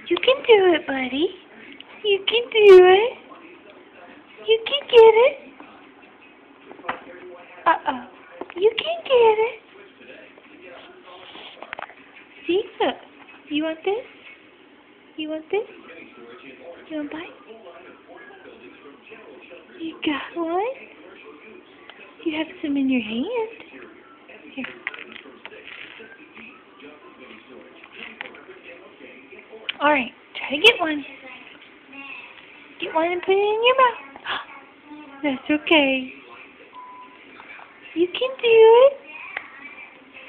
You can do it, buddy. You can do it. You can get it. Uh-oh. You can get it. See? Look. You want this? You want this? You want to bite? You got one? You have some in your hand. Here. Alright, try to get one. Get one and put it in your mouth. That's okay. You can do it.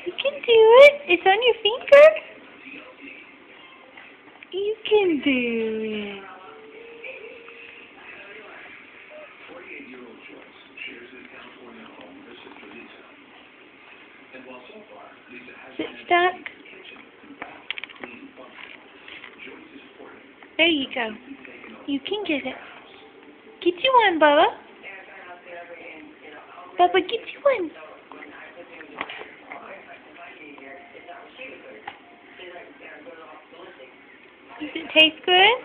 You can do it. It's on your finger. You can do it. Is it stuck? There you go. You can get it. Get you one, Bubba. Bubba, get you one. Does it taste good?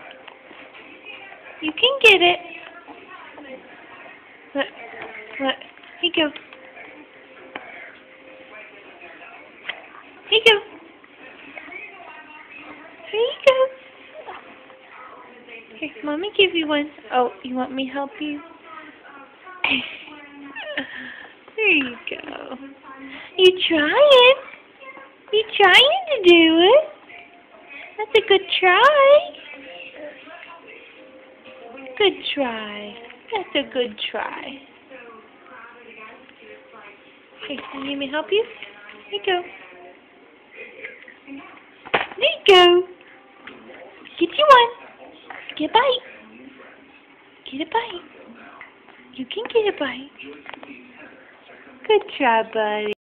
You can get it. Look, look. Here you go. Here you go. Here you go. Here, Mommy give you one. Oh, you want me to help you? There you go. You trying. You trying to do it. That's a good try. Good try. That's a good try. Hey, you need me to help you? Here you go. There you go. Get you one. Get a bite. Get a bite. You can get a bite. Good job, buddy.